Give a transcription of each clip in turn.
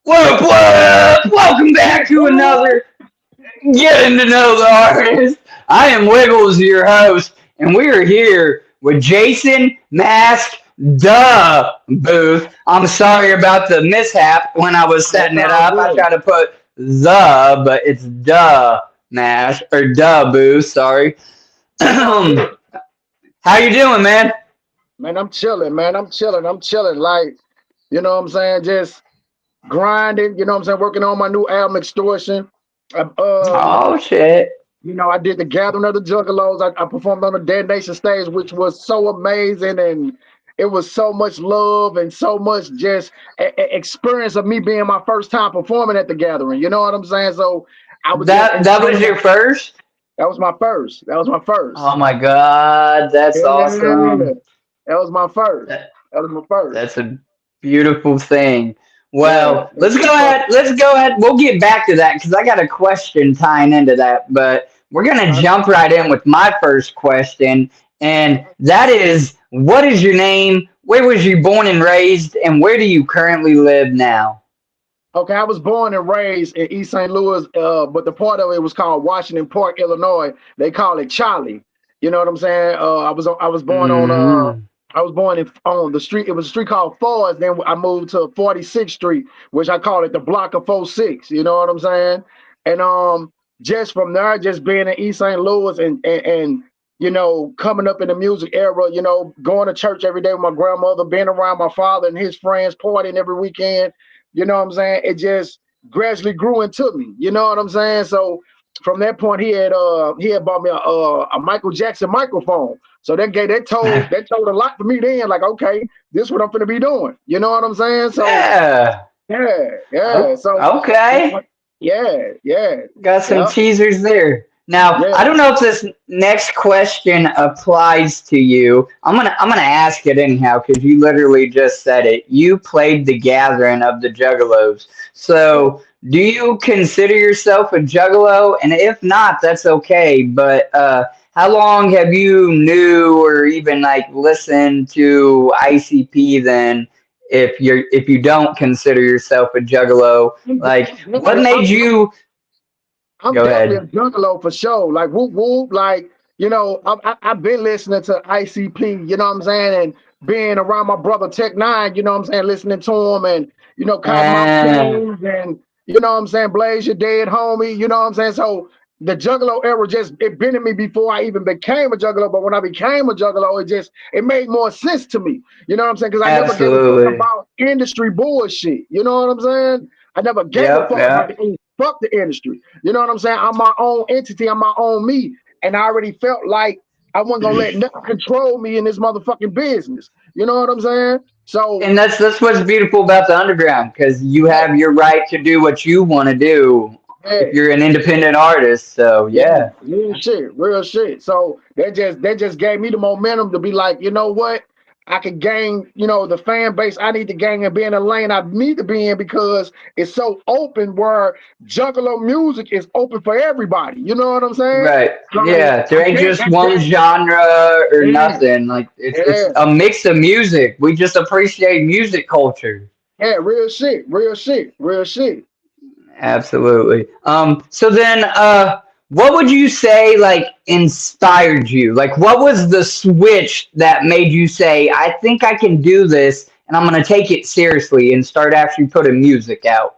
What? Welcome back to another Getting to Know the Artist. I am Wiggles, your host, and we are here with Jason Mask Booth. I'm sorry about the mishap when I was That's setting it all up. I good. tried to put but it's Mask or Booth. Sorry. That's all good. How you doing, man? Man, I'm chilling, man. I'm chilling. I'm chilling. Like, just grinding, working on my new album, Extortion. I, Oh shit. I did the Gathering of the Juggalos. I performed on the Dead Nation stage, which was so amazing. And it was so much love and so much just experience of me being my first time performing at the Gathering. You know what I'm saying? So I was just That was your first? that was my first. That was my Oh first. my god, that's Yeah. awesome. That was my first. That, That was my first. that's a beautiful thing. Yeah. Well, let's go ahead. Let's go ahead. We'll get back to that because I got a question tying into that. But we're gonna Okay. jump right in with my first question, and that is, what is your name? Where was you born and raised, and where do you currently live now? Okay, I was born and raised in East St. Louis, but the part of it was called Washington Park, Illinois. They call it Charlie. You know what I'm saying? Hmm. I was born on the street. It was a street called Fords. Then I moved to 46th Street, which I call it the block of 46. You know what I'm saying? And just from there, just being in East St. Louis and coming up in the music era, going to church every day with my grandmother, being around my father and his friends, partying every weekend. You know what I'm saying? It just gradually grew into me. You know what I'm saying? So from that point, he had bought me a Michael Jackson microphone. So that told a lot for me then. Like, okay, this is what I'm gonna be doing. You know what I'm saying? So Yeah. yeah, Oh, yeah. So okay. yeah, yeah, Got some yeah, teasers there. Now, yeah. I don't know if this next question applies to you. I'm gonna ask it anyhow because you literally just said it. You played the Gathering of the Juggalos. Yeah. So, do you consider yourself a Juggalo? And if not, that's okay. But how long have you knew or even like listened to ICP then? If you don't consider yourself a Juggalo, I'm, like I'm what definitely, made you? I'm Go definitely a ahead. juggalo for sure. Like whoop whoop. Like I've been listening to ICP. You know what I'm saying, and being around my brother Tech Nine. You know what I'm saying, listening to him, and Cotton Mouth Uh, Kings, and you know what I'm saying, Blaze your dead homie. You know what I'm saying. So the juggalo era just it been in me before I even became a juggalo. But when I became a juggalo, it made more sense to me. You know what I'm saying? Because I never gave a fuck absolutely. about industry bullshit. You know what I'm saying? I never gave a Yep. fuck about Yep. the fuck the industry. You know what I'm saying? I'm my own entity. I'm my own me. And I already felt like I wasn't gonna let nothing control me in this motherfucking business. You know what I'm saying? So And that's what's beautiful about the underground because you yeah, have your right to do what you want to do if yeah, you're an independent artist. So yeah, yeah, real shit, real shit. So that just gave me the momentum to be like, you know what? I could gain, the fan base I need to gain and be in a lane I need to be in because it's so open where Juggalo music is open for everybody. You know what I'm saying? right. Like Yeah, there ain't just I one can't, genre or yeah, nothing. Like it's yeah, a mix of music. We just appreciate music culture. yeah, real shit, real shit, real shit. Absolutely. So then, what would you say like inspired you? Like, what was the switch that made you say, "I think I can do this, and I'm gonna take it seriously and start actually putting music out"?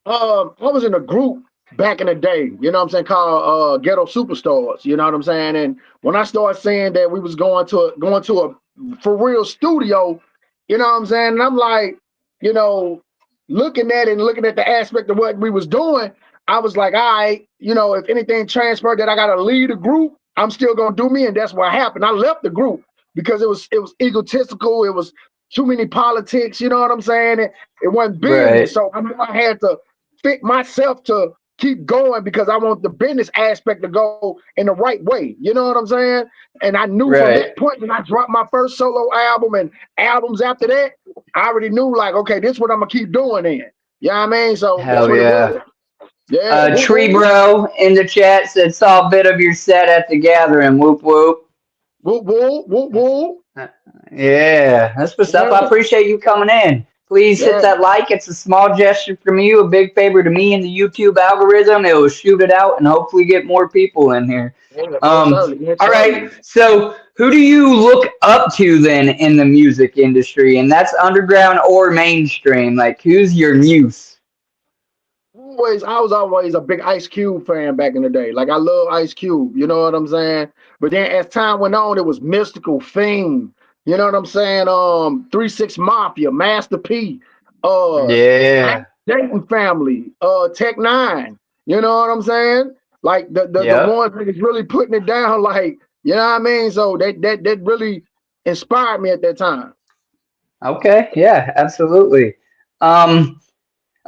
I was in a group back in the day, you know what I'm saying, called Ghetto Superstars, you know what I'm saying? And when I started saying that we was going to a for real studio, you know what I'm saying? And I'm like, you know, looking at the aspect of what we was doing, I was like, all right, if anything transferred that I gotta lead a group, I'm still gonna do me. And that's what happened. I left the group because it was egotistical, it was too many politics, you know what I'm saying? It wasn't business. Right. So I had to fit myself to keep going because I want the business aspect to go in the right way. You know what I'm saying? And I knew from that Right. point when I dropped my first solo album and albums after that, I already knew like, okay, this is what I'm gonna keep doing in. You know what I mean? So that's Hell what it yeah. was. Yeah. Woo Tree woo. Bro in the chat said, "Saw a bit of your set at the gathering." Whoop whoop. Woo woo. Woo That's, woo. yeah, that's what's up. I Yeah. appreciate you coming in. please hit Yeah, that like. It's a small gesture from you, a big favor to me and the YouTube algorithm. It will shoot it out and hopefully get more people in here. yeah, most certainly, most All right. certainly. So, who do you look up to then in the music industry? And that's underground or mainstream. Like, who's your muse? I was always a big Ice Cube fan back in the day. Like I love Ice Cube, you know what I'm saying? But then as time went on, it was Mystical, Fiend, you know what I'm saying? 3 6 Mafia, Master P, uh Yeah. Dayton Family, Tech Nine, you know what I'm saying? Like the Yep. ones that is really putting it down, like, you know what I mean? So that really inspired me at that time. Okay. Yeah, absolutely. Um,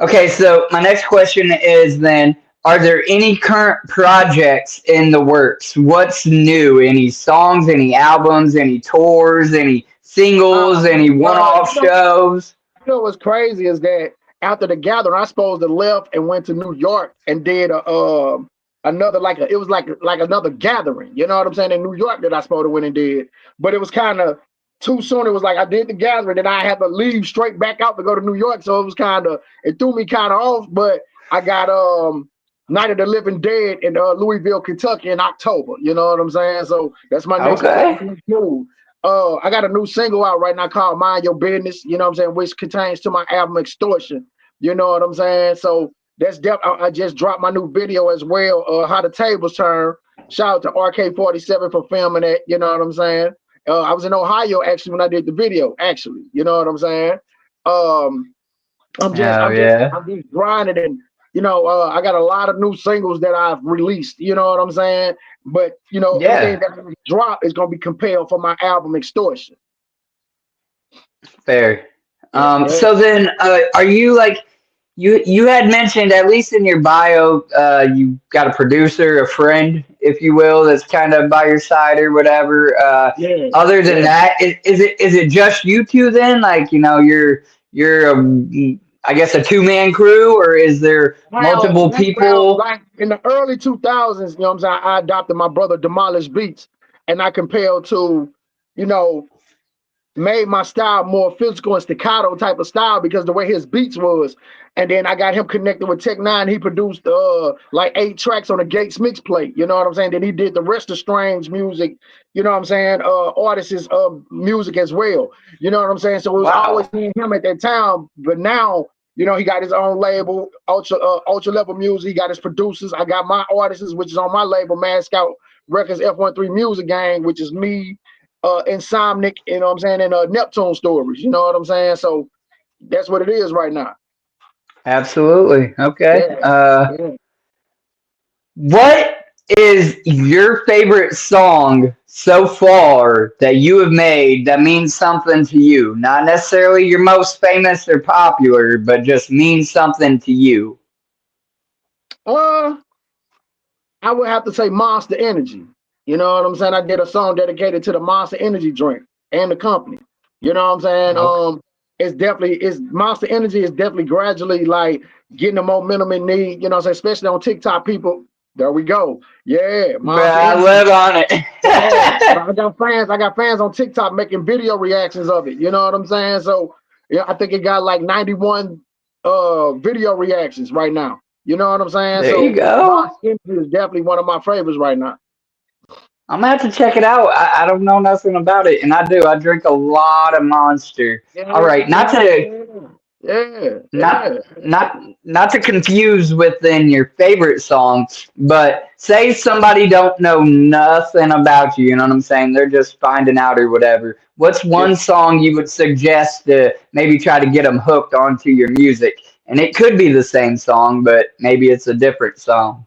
Okay, so my next question is then, are there any current projects in the works? What's new? Any songs, any albums, any tours, any singles, any one-off You know, shows? what's crazy is that after the gathering, I supposed to left and went to New York and did another it was like another gathering. You know what I'm saying? In New York that I supposed to went and did, but it was kind of too soon. It was like I did the gathering and I had to leave straight back out to go to New York, so it was it threw me kind of off. But I got Night of the Living Dead in Louisville, Kentucky in October. You know what I'm saying? So that's my next Okay. move. I got a new single out right now called Mind Your Business, you know what I'm saying, which contains to my album Extortion. You know what I'm saying? So that's I just dropped my new video as well, How the Tables Turn. Shout out to RK47 for filming it, you know what I'm saying? I was in Ohio actually when I did the video, actually, you know what I'm saying? Um, Oh yeah. I'm just grinding and I got a lot of new singles that I've released, you know what I'm saying? But everything Yeah. that I drop is gonna be compelled for my album Extortion. Fair. Yeah. So then, are you like you had mentioned at least in your bio, you got a producer, a friend, if you will, that's kind of by your side or whatever. Yeah, Other than yeah. that, is it just you two then? Like you're I guess a two-man crew, or is there multiple Well, people? like in the early 2000s, you know what I'm saying, I adopted my brother Demolishbeats, and I compelled to, you know, made my style more physical and staccato type of style because the way his beats was. And then I got him connected with Tech Nine. He produced like 8 tracks on the Gates mix plate. You know what I'm saying? Then he did the rest of Strange music, you know what I'm saying? Artists music as well. You know what I'm saying? So it was always Wow. me and him at that time. But now, he got his own label, ultra level music. He got his producers. I got my artists, which is on my label, Mascout Records F13 Music Gang, which is me, Insomnic, you know what I'm saying, and Neptune Stories, you know what I'm saying? So that's what it is right now. Absolutely. Okay. Yeah, yeah. What is your favorite song so far that you have made that means something to you? Not necessarily your most famous or popular, but just means something to you. Uh, I would have to say Monster Energy. You know what I'm saying? I did a song dedicated to the Monster Energy drink and the company. You know what I'm saying? Okay. It's Monster Energy is definitely gradually like getting the momentum it need, you know what I'm saying? Especially on TikTok, people. There we go. Yeah, Bruh, Monster I Energy. live on Yeah, it. I got fans on TikTok making video reactions of it. You know what I'm saying? So yeah, I think it got like 91 video reactions right now. You know what I'm saying? There you So go. Monster Energy is definitely one of my favorites right now. I'm gonna have to check it out. I don't know nothing about it, and I do. I drink a lot of Monster. All Yeah, right, not yeah, to yeah, not yeah. not not to confuse within your favorite song, but say somebody don't know nothing about you, you know what I'm saying? They're just finding out or whatever. What's Yeah. one song you would suggest to maybe try to get them hooked onto your music? And it could be the same song, but maybe it's a different song.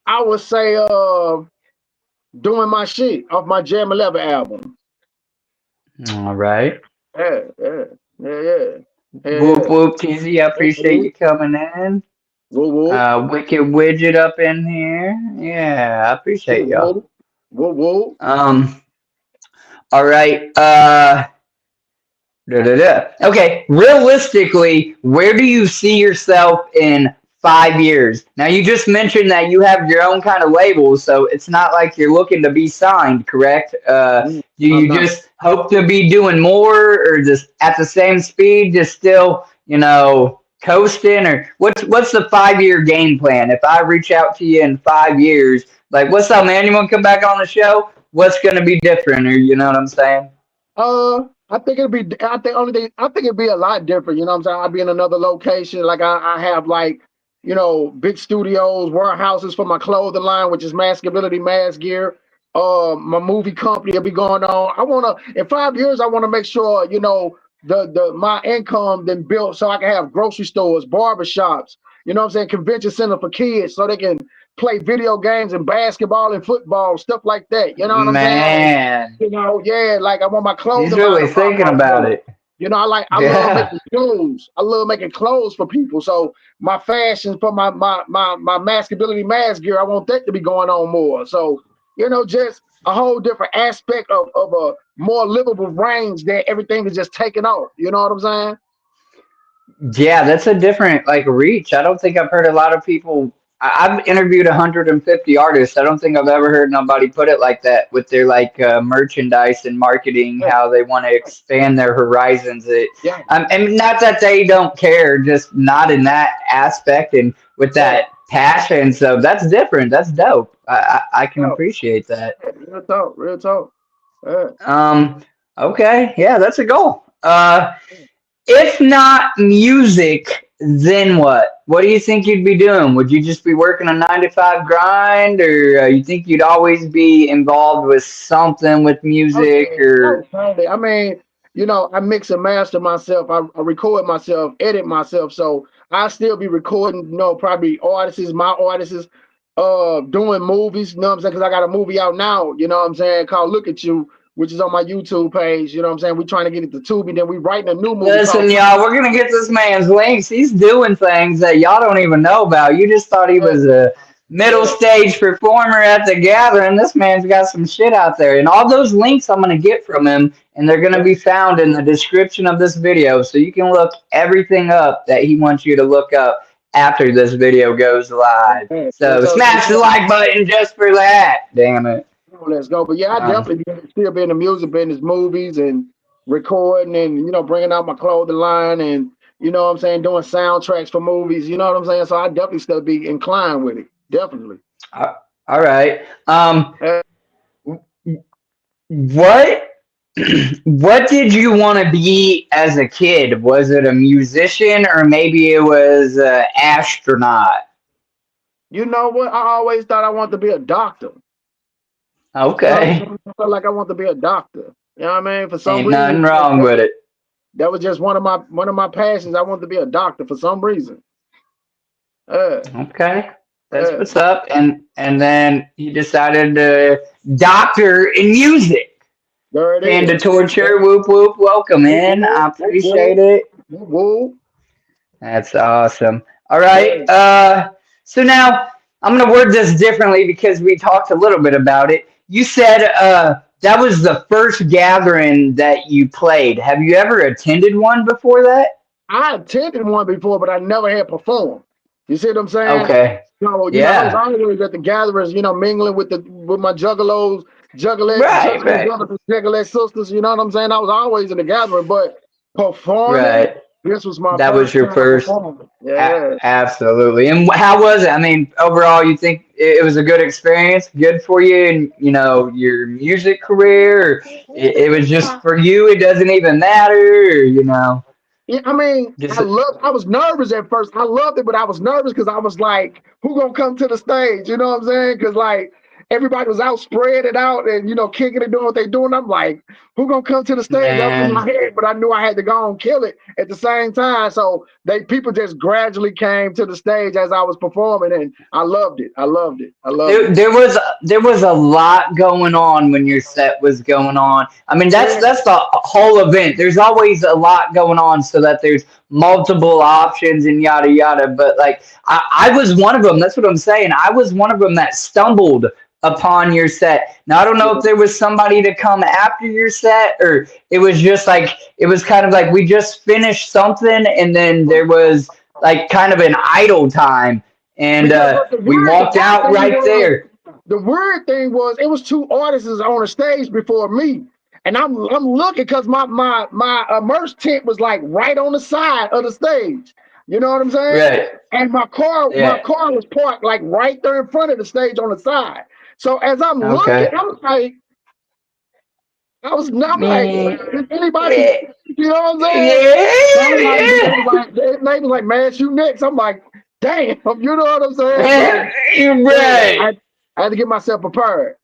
I would say doing my shit off my Jam 11 album. All right. Yeah, yeah, yeah, yeah. Whoop Yeah, whoop TZ, I appreciate yeah. you coming in. Woo woo. Wicked Widget up in here. Yeah, I Woo appreciate y'all. woo. Woo woo. Um, all right. Da, da, da. Okay, realistically, where do you see yourself in 5 years? Now, you just mentioned that you have your own kind of label, so it's not like you're looking to be signed, correct? Do I'm you not. just hope to be doing more, or just at the same speed, just still, coasting? Or what's the 5 year game plan? If I reach out to you in 5 years, like, what's up, man? You want to come back on the show? What's going to be different? Or you know what I'm saying? I think it'd be. I think only thing. I think it'd be a lot different. You know what I'm saying? I'd be in another location. Like I have like, big studios, warehouses for my clothing line, which is Maskability Mass Gear. My movie company will be going on. I wanna in 5 years. I want to make sure the my income then built so I can have grocery stores, barbershops. You know what I'm saying? Convention center for kids so they can play video games and basketball and football, stuff like that. You know what I'm saying? Man, Yeah, like I want my he's clothing line really to pop thinking off about more. it. I love Yeah. making clothes. I love making clothes for people. So my fashion for my maskability mask gear, I want that to be going on more. So, just a whole different aspect of a more livable range that everything is just taking off. You know what I'm saying? Yeah, that's a different like reach. I don't think I've heard a lot of people. I've interviewed 150 artists. I don't think I've ever heard nobody put it like that with their like merchandise and marketing, Yeah, how they want to expand their horizons. yeah, And not that they don't care, just not in that aspect and with yeah, that passion. So that's different. That's dope. I can yeah. appreciate that. Real talk, real talk. Yeah. Um, okay, yeah, that's a goal. If not music, then what? What do you think you'd be doing? Would you just be working a 9 to 5 grind, or you think you'd always be involved with something with Oh music? yeah, Or oh, totally. I mean, I mix and master myself. I record myself, edit myself. So I still be recording, probably artists, my artists, doing movies. You know what I'm saying? Because I got a movie out now. You know what I'm saying? Called "Look at You," which is on my YouTube page. You know what I'm saying? We trying to get it to Tubi. Then we writing a new movie listen, called. y'all, we're gonna get this man's links. He's doing things that y'all don't even know about. You just thought he Yeah, was a middle yeah, stage performer at the gathering. This man's got some shit out there, and all those links I'm gonna get from him, and they're gonna yeah. be found in the description of this video, so you can look everything up that he wants you to look up after this video goes live. Yeah. So So smash the like button just for that. Damn it. let's go. But yeah, I Um, definitely still be in the music business, movies and recording and bringing out my clothing line and what I'm saying, doing soundtracks for movies. You know what I'm saying? So I definitely still be inclined with it. Definitely. all right. Uh, What what did you want to be as a kid? Was it a musician or maybe it was an astronaut? you know what? I always thought I wanted to be a doctor. You know what I'm Okay. saying? I felt like I want to be a doctor. You know what I mean? For some Ain't reason, nothing wrong with it. that was just one of my passions. I wanted to be a doctor for some reason. Uh, Okay. That's uh, what's up. And then you decided to doctor in music. there it Panda is. Torture, whoop whoop, welcome Woo, in. I woo, woo, appreciate woo, it. woo. That's awesome. All right. Uh, So now I'm going to word this differently because we talked a little bit about it. You said that was the first gathering that you played. Have you ever attended one before that? I attended one before, but I never had performed. You see what I'm saying? Okay. So, I was Yeah. always at the gatherings, mingling with my juggalos, Right, juggalo right, brothers, and juggalette sisters. You know what I'm saying? I was always in the gathering, but performing, right. this was my That was first your time first. performing. Yeah. Absolutely. And how was it? I mean, overall, you think it was a good experience, good for you, and your music career. Or it was just for you. It doesn't even matter. Or. Yeah, I mean, Just I was nervous at first. I loved it, but I was nervous because I was like, who gonna come to the stage? You know what I'm saying? Because like everybody was out spread it out and kicking and doing what they doing. I'm like, who gonna come to the stage? That was in my man. head, but I knew I had to go and kill it at the same time. So people just gradually came to the stage as I was performing, and I loved it. I loved it. I loved There, it. there was a lot going on when your set was going on. I mean, that's Yeah, that's the whole event. There's always a lot going on, so that there's multiple options and yada yada. But like, I was one of them. That's what I'm saying. I was one of them that stumbled upon your set. Now I don't know if yeah, there was somebody to come after your set, or it was just like it was kind of like we just finished something, and then there was like kind of an idle time, and Because we walked out right there. the weird thing was it was two artists on the stage before me. And I'm looking because my immerse tent was like right on the side of the stage. You know what I'm saying? Right. And my car was parked like right there in front of the stage on the side. So as I'm looking, I'm like, is anybody, you know what I'm saying? So I'm like, they was like, man, you next. I'm like, damn, you know what I'm saying? You're right. I had to get myself prepared.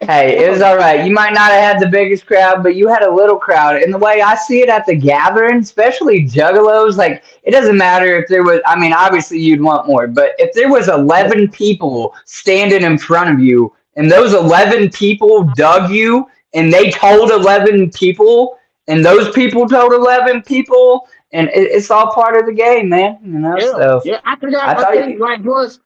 Hey, it was all right. You might not have had the biggest crowd, but you had a little crowd. And the way I see it at the gathering, especially juggalos, like it doesn't matter if there was, I mean, obviously you'd want more, but if there was 11 people standing in front of you and those 11 people dug you and they told 11 people and those people told 11 people, and it's all part of the game, man. You know, so I think like once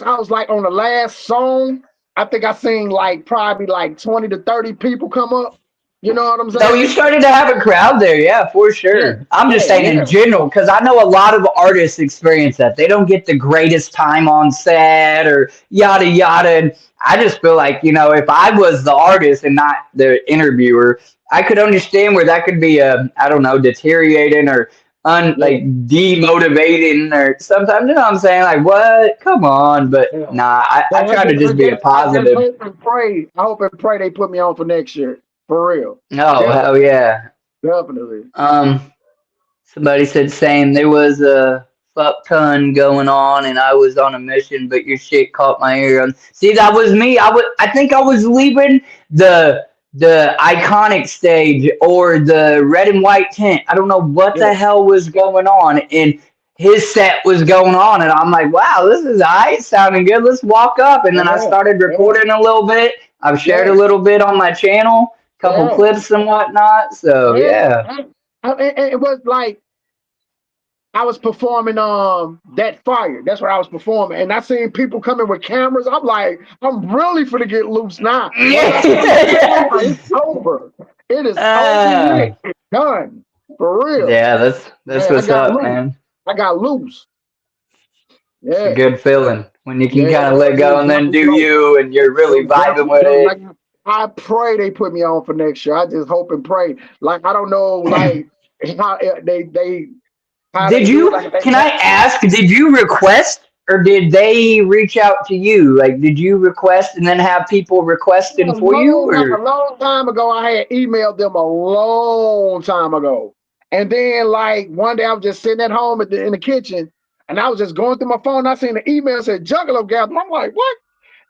I was like on the last song, I think I seen like probably like 20 to 30 people come up. You know what I'm saying? No, you started to have a crowd there, yeah, for sure. Yeah. I'm just saying in general, because I know a lot of artists experience that. They don't get the greatest time on set or yada yada. And I just feel like, you know, if I was the artist and not the interviewer, I could understand where that could be I don't know, deteriorating or like demotivating or sometimes, you know what I'm saying? Like, what? Come on. But nah, I try to just be a positive. I hope and pray they put me on for next year. For real. Oh, hell yeah. Definitely. Somebody said same. There was a fuck ton going on and I was on a mission, but your shit caught my ear. See, that was me. I think I was leaving the iconic stage or the red and white tent. I don't know what the hell was going on. And his set was going on and I'm like, wow, this is sounding good. Let's walk up. And then I started recording a little bit. I've shared a little bit on my channel. Couple clips and whatnot, so it was like I was performing that fire. That's what I was performing, and I seen people coming with cameras. I'm like, I'm really finna get loose now. It's over. It is over. It's done for real. Yeah, that's what's up, man. I got loose. Yeah, it's a good feeling when you can kind of let go and then do you, and you're really vibing with it. I pray they put me on for next year. I just hope and pray. Like I don't know, like how they. Did you? Can I ask? Did you request, or did they reach out to you? Like, did you request and then have people requesting for you? Or? A long time ago, I had emailed them a long time ago, and then like one day I was just sitting at home in the kitchen, and I was just going through my phone. I seen the email that said Juggalo Gathering. I'm like, what?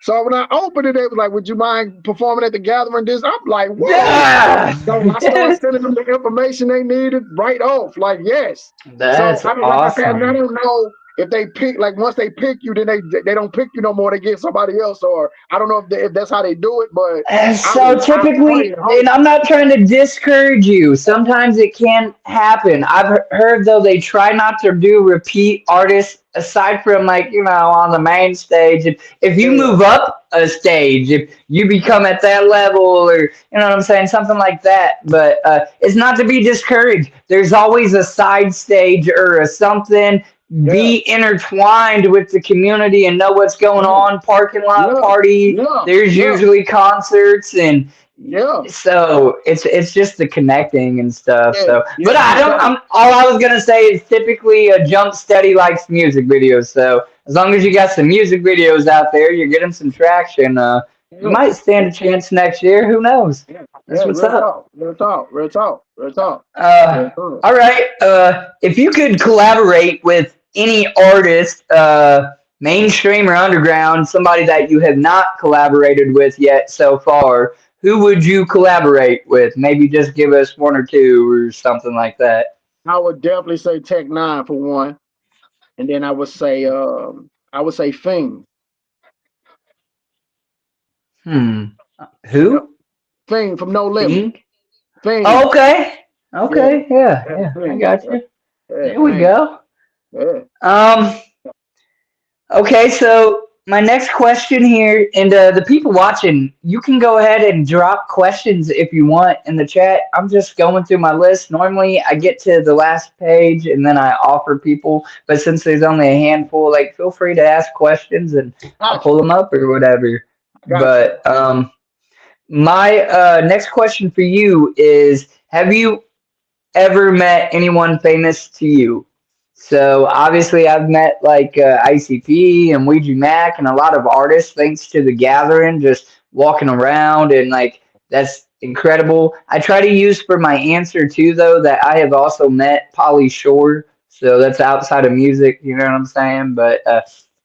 So when I opened it, they was like, would you mind performing at the gathering? I'm like, what? Yeah. So I started sending them the information they needed right off. Like, yes. That's awesome. Like I said, I don't know if they pick, like once they pick you, then they don't pick you no more. They get somebody else, or I don't know if that's how they do it. But so typically, and I'm not trying to discourage you. Sometimes it can happen. I've heard though they try not to do repeat artists aside from like, you know, on the main stage. If you move up a stage, if you become at that level, or you know what I'm saying, something like that. But it's not to be discouraged. There's always a side stage or a something. Be intertwined with the community and know what's going on. Parking lot party. There's usually concerts and so it's just the connecting and stuff. But all I was gonna say is typically a Jump Steady likes music videos. So as long as you got some music videos out there, you're getting some traction. You might stand a chance next year. Who knows? That's what's up. Real talk. All right. If you could collaborate with any artist, mainstream or underground, somebody that you have not collaborated with yet so far, who would you collaborate with? Maybe just give us one or two or something like that. I would definitely say Tech 9 for one, and then I would say Fern. Who? Fern from No Limit. Fern. Oh, okay. Yeah. I got you. There we go. Okay, so my next question here, and the people watching, you can go ahead and drop questions if you want in the chat. I'm just going through my list. Normally, I get to the last page and then I offer people, but since there's only a handful, like feel free to ask questions and I'll Got pull you. them up or whatever. Got you. But my next question for you is: have you ever met anyone famous to you? So obviously, I've met like ICP and Ouija Mac and a lot of artists thanks to the gathering, just walking around and like that's incredible. I try to use for my answer too, though, that I have also met Polly Shore. So that's outside of music, you know what I'm saying? But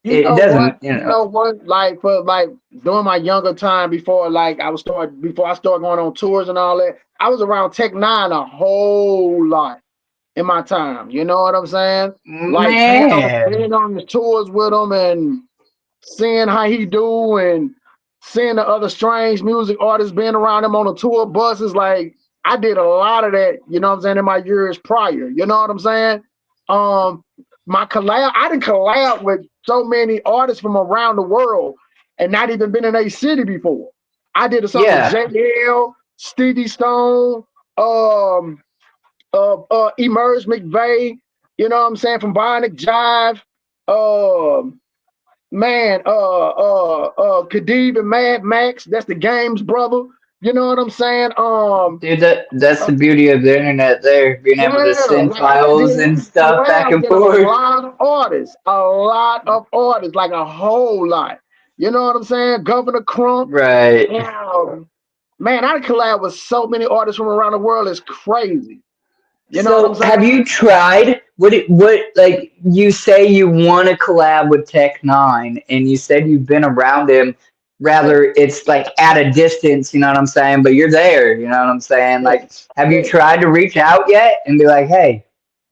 You it know doesn't, what? you You know. know what? Like for like during my younger time before like before I started going on tours and all that, I was around Tech Nine a whole lot in my time. You know what I'm saying? Like Man, being on the tours with him and seeing how he do and seeing the other strange music artists being around him on the tour buses. Like I did a lot of that, you know what I'm saying, in my years prior. You know what I'm saying? Um my collab, I didn't collab with so many artists from around the world and not even been in a city before. I did a song with yeah, JL, Stevie Stone, Emerge McVeigh, you know what I'm saying, from Bionic Jive, um man, Khadib and Mad Max, that's the game's brother. You know what I'm saying? dude, that's the beauty of the internet. There, being Yeah, able to send like I files did and stuff back collab and with a forth. lot of artists, like a whole lot. You know what I'm saying? Governor Crump. Right. Yeah, man, I collab with so many artists from around the world. It's crazy. You know what I'm So, saying? have you tried? What like you say you want to collab with Tech Nine, and you said you've been around him. Yeah, Rather, it's like at a distance. You know what I'm saying? But you're there. You know what I'm saying? yeah, Like, have you yeah. tried to reach out yet and be like, hey?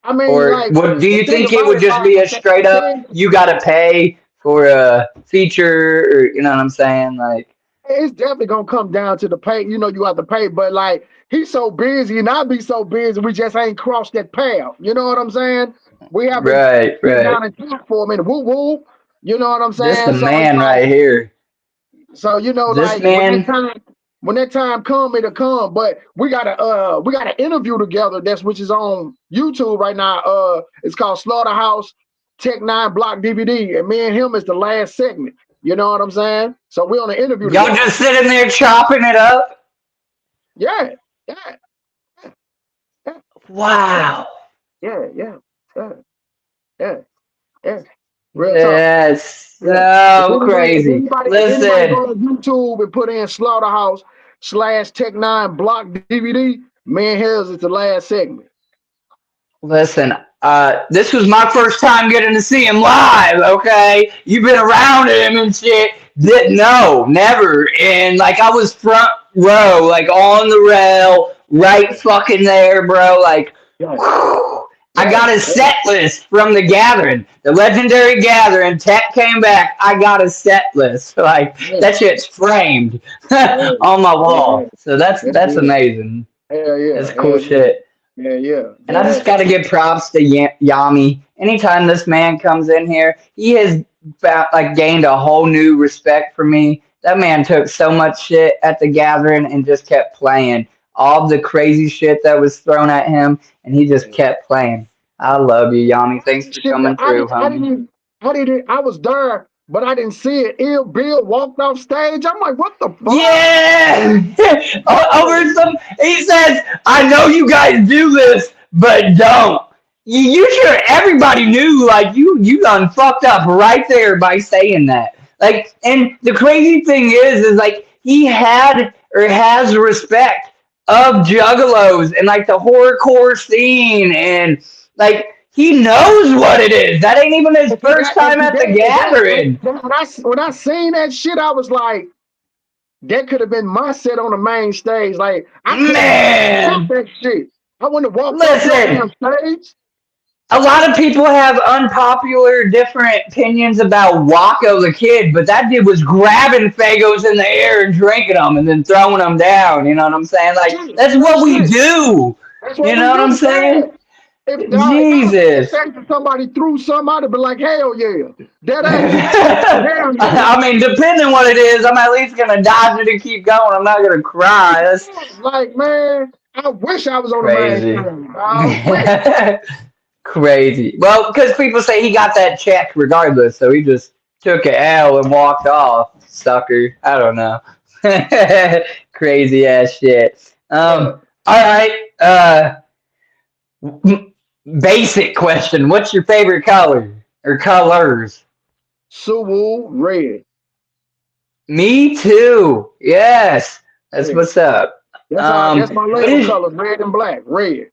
I mean, Or like what? Do the you thing think it about would it, just be a straight the up? thing You got to pay for a feature, or you know what I'm saying? Like, it's definitely gonna come down to the pay. You know, you have to pay, but like he's so busy and I be so busy, we just ain't crossed that path. You know what I'm saying? We haven't right, sit right. down and talk for a minute. Woo woo. You know what I'm This the saying? So it's man like, right here. so you know, This like man. when that time come, it'll come. But we got an interview together that's which is on YouTube right now. It's called Slaughterhouse Tech Nine Block DVD, and me and him is the last segment. You know what I'm saying? So we're on an interview Y'all together. just sitting there chopping it up. Yeah, yeah, yeah, Wow. yeah, yeah, yeah, yeah, yeah. Real talk. That's Yeah. so crazy. If anybody go Listen, to YouTube and put in Slaughterhouse slash Tech Nine Block DVD, man, his is the last segment. listen. This was my first time getting to see him live. Okay, you've been around him and shit. No, never. And like I was front row, like on the rail, right fucking there, bro. Like, Yeah, whew. I yeah, got a yeah, set list from the gathering, the legendary gathering. Tech came back. I got a set list. Like yeah, that shit's framed yeah, on my yeah, wall. So that's yeah, amazing. hell yeah, That's cool hell yeah, shit. yeah, yeah, And I yeah. just got to give props to Yami. Anytime this man comes in here, he has like gained a whole new respect for me. That man took so much shit at the gathering and just kept playing all the crazy shit that was thrown at him, and he just kept playing. I love you, Yami. Thanks for Shit, coming through, homie. I was there, but I didn't see it. Ill Bill walked off stage. I'm like, what the fuck? Yeah, Yo, over some. He says, "I know you guys do this, but don't." You sure everybody knew? Like you done fucked up right there by saying that. Like, and the crazy thing is like he had or has respect of juggalos and like the horrorcore scene, and like he knows what it is. That ain't even his and see first that, and time see at the that, and gathering, when I seen that shit, I was like, that could have been my set on the main stage. Like I could have stopped man. that shit. I wouldn't have walked off no Listen, damn stage. a lot of people have unpopular different opinions about Waco the kid, but that dude was grabbing Fagos in the air and drinking them and then throwing them down. You know what I'm saying? Like, Shit, that's real what we shit. do. That's You what we know what I'm do. Yeah. saying? If Jesus. somebody threw something, I'd have been like, hell yeah. That ain't hell yeah. I mean, depending what it is, I'm at least gonna dodge it and keep going. I'm not gonna cry. That's Like, man, I wish I was on the main crazy. thing. I wish. Crazy. Well, because people say he got that check regardless, so he just took an L and walked off. Sucker. I don't know. Crazy ass shit. All right. Basic question. What's your favorite color or colors? Suwu red. Me too. Yes. That's Yeah. what's up. That's my What label is color, red and black. Red.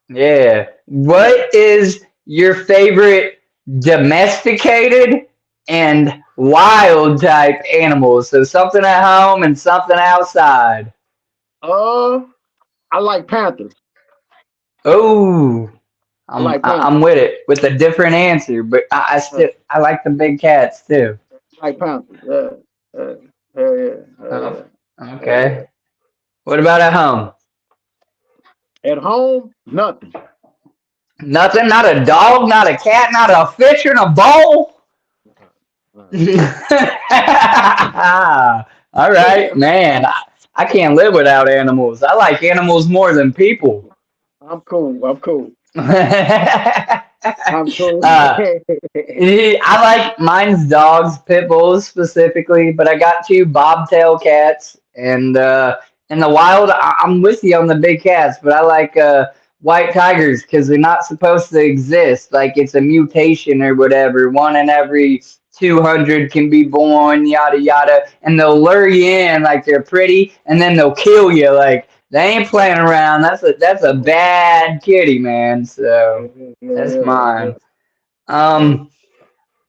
Yeah. What is your favorite domesticated and wild type animals? So something at home and something outside. I like panthers. Oh, I like I'm panthers. with it with a different answer, but I Uh, still I like the big cats too. I like panthers. Uh, yeah, Oh, yeah, yeah. okay. What about at home? At home, nothing. Nothing. Not a dog. Not a cat. Not a fish in a bowl. All right, man. I can't live without animals. I like animals more than people. I'm cool. I'm cool. uh, I'm cool. I like mine's dogs, pit bulls specifically, but I got two bobtail cats, and in the wild, I'm with you on the big cats, but I like white tigers because they're not supposed to exist. Like it's a mutation or whatever. One in every 200 can be born, yada yada, and they'll lure you in like they're pretty, and then they'll kill you. Like they ain't playing around. That's a bad kitty, man. So that's mine. Um,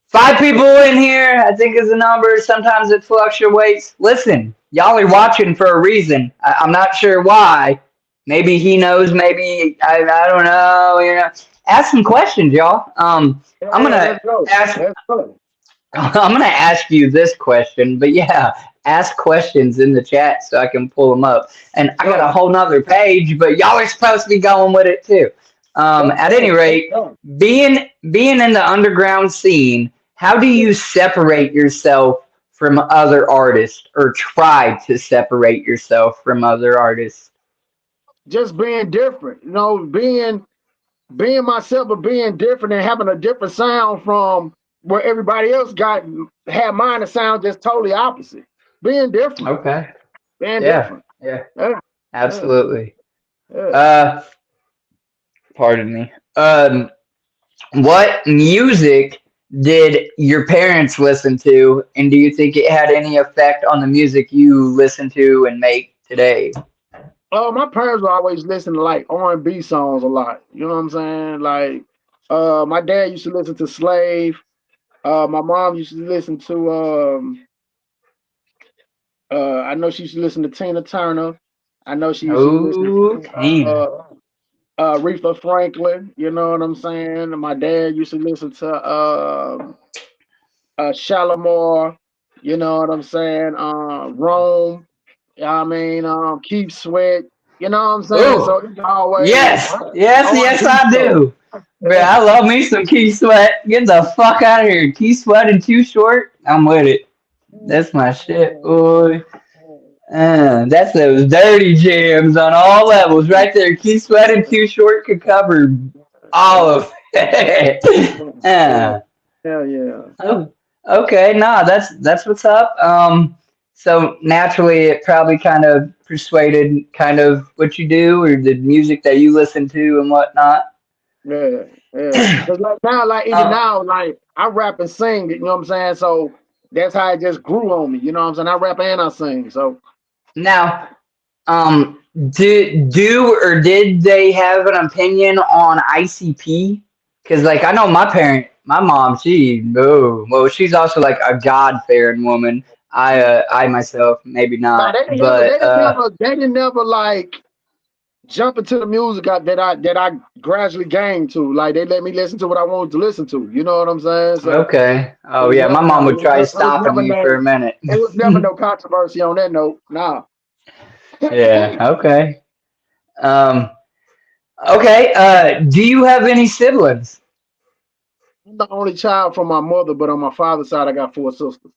Five people in here, I think is the number. Sometimes it fluctuates. Listen, y'all are watching for a reason. I'm not sure why. Maybe he knows. Maybe I don't know. You know, ask some questions, y'all. I'm gonna Let's go. ask. Let's go. I'm gonna ask you this question, but yeah, ask questions in the chat so I can pull them up. And I got a Go. whole nother page, but y'all are supposed to be going with it too. Let's At any go. Let's rate, go. being in the underground scene, how do you separate yourself from other artists, or try to separate yourself from other artists? Just being different. You know, being myself, but being different and having a different sound from where everybody else had mine to sound just totally opposite. Being different. Okay. Being Yeah. different. Yeah. Yeah. Yeah. Absolutely. Yeah. Uh, Pardon me. What music did your parents listen to, and do you think it had any effect on the music you listen to and make today? My parents were always listening to like R&B songs a lot. You know what I'm saying? Like, my dad used to listen to Slave. My mom used to listen to I know she used to listen to Tina Turner. I know she used to listen Oh, to Tina. Aretha Franklin. You know what I'm saying? And my dad used to listen to Shalimar. You know what I'm saying? Rome. I mean, Keep Sweat. You know what I'm saying? So Oh, it's always yes, yes, yes, R&B I stuff. do. Bro, I love me some Key Sweat. Get the fuck out of here. Key Sweat and Too Short. I'm with it. That's my shit, boy. That's those dirty jams on all levels right there. Key Sweat and Too Short could cover all of it. uh, Hell yeah. oh, okay, nah, that's what's up. So naturally, it probably kind of persuaded kind of what you do or the music that you listen to and whatnot. Yeah, yeah. Cause like now, like even Um, now, like I rap and sing, you know what I'm saying? So that's how it just grew on me, you know what I'm saying? I rap and I sing. So Now, did they have an opinion on ICP? Because like I know my mom, well, she's also like a God fearing woman. I myself maybe nah, not, they didn't never but they didn't never like jump into the music that I gradually gained to. Like they let me listen to what I wanted to listen to. You know what I'm saying? So okay. it Oh was yeah, my never mom no, would try it was stopping never me for a no minute. it was never no controversy on that note. Nah. Yeah. Okay. Um. Okay. Do you have any siblings? I'm the only child from my mother, but on my father's side, I got four sisters.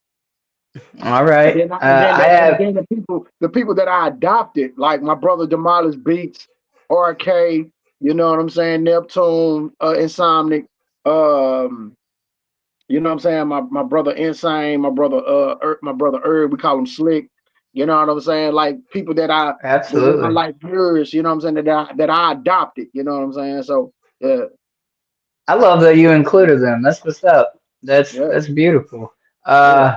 All And right. then, I have. the people that I adopted, like my brother Demolish Beats, RK, you know what I'm saying, Neptune, Insomnic, um, you know what I'm saying, my brother Insane, my brother Herb, we call him Slick, you know what I'm saying, like people that in my Absolutely. life years, you know what I'm saying, that I adopted, you know what I'm saying, so yeah, I love that you included them. That's what's up. yeah, That's beautiful. yeah. Uh,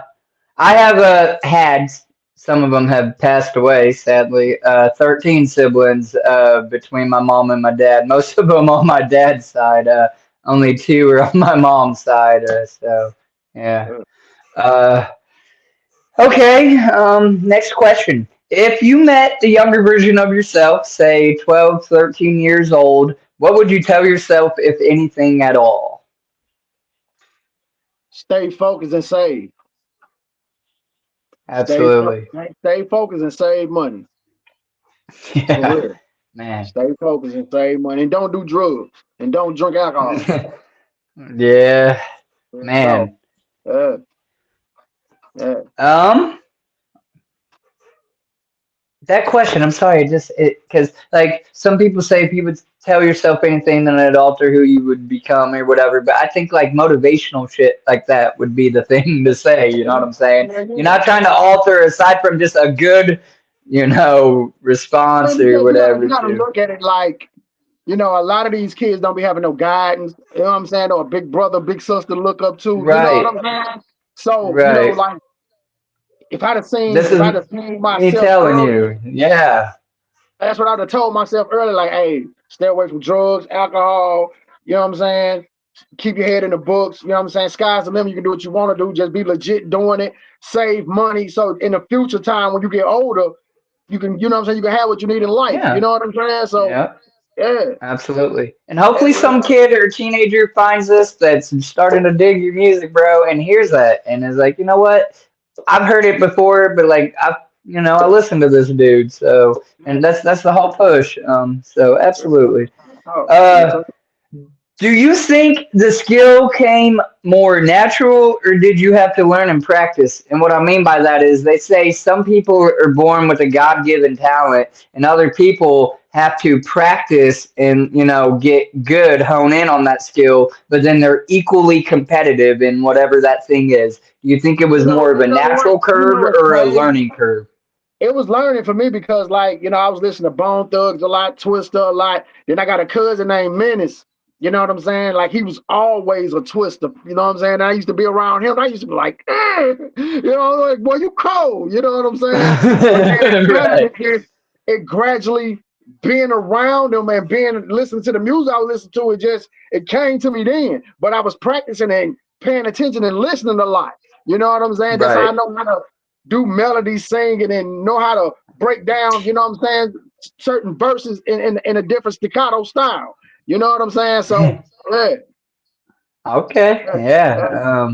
I have had some of them have passed away, sadly. 13 siblings between my mom and my dad. Most of them on my dad's side. Only two are on my mom's side. So yeah. Yeah. Uh, okay. Next question. If you met the younger version of yourself, say 12, 13 years old, what would you tell yourself, if anything at all? Stay focused and save. Absolutely. Stay focused and save money. For Yeah, real. man. Stay focused and save money. And don't do drugs. And don't drink alcohol. Yeah, Real talk. man. Yeah. Yeah. Um, that question, I'm sorry, just it because like some people say if you would tell yourself anything, then it'd alter who you would become or whatever. But I think like motivational shit like that would be the thing to say. You know what I'm saying? Yeah, You're yeah. not trying to alter aside from just a good, response And or because you whatever gotta to. look at it like, a lot of these kids don't be having no guidance, you know what I'm saying, or a big brother, big sister to look up to, you know what Right, I'm saying? So, right. like This if is I'd have seen me myself telling early, you. Yeah, that's what I'd have told myself early, like, hey, stay away from drugs, alcohol, you know what I'm saying? Keep your head in the books, you know what I'm saying? Sky's the limit, you can do what you want to do, just be legit doing it, save money. So in the future time when you get older, you can, you know what I'm saying, you can have what you need in life. You yeah, know what I'm saying? So yeah. yeah. Absolutely. And hopefully That's some real. kid or teenager finds this that's starting to dig your music, bro, and hears that and is like, you know what? I've heard it before, but like I listen to this dude. So and that's the whole push. So absolutely. Oh, real Uh talk. do you think the skill came more natural or did you have to learn and practice? And what I mean by that is they say some people are born with a God given talent and other people have to practice and, get good, hone in on that skill, but then they're equally competitive in whatever that thing is. Do you think it was more of a natural curve What's or a crazy? learning curve? It was learning for me because, like, I was listening to Bone Thugs a lot, Twister a lot. Then I got a cousin named Menace. You know what I'm saying? Like, he was always a twister. You know what I'm saying? I used to be around him. I used to be like, like, boy, you cold. You know what I'm saying? But then Right. it gradually being around him and being listening to the music I was listening to, it came to me then. But I was practicing and paying attention and listening a lot. You know what I'm saying? That's how I Right. know how to do melody singing and know how to break down, you know what I'm saying, certain verses in a different staccato style. You know what I'm saying? So yeah, Okay. yeah, Yeah. yeah.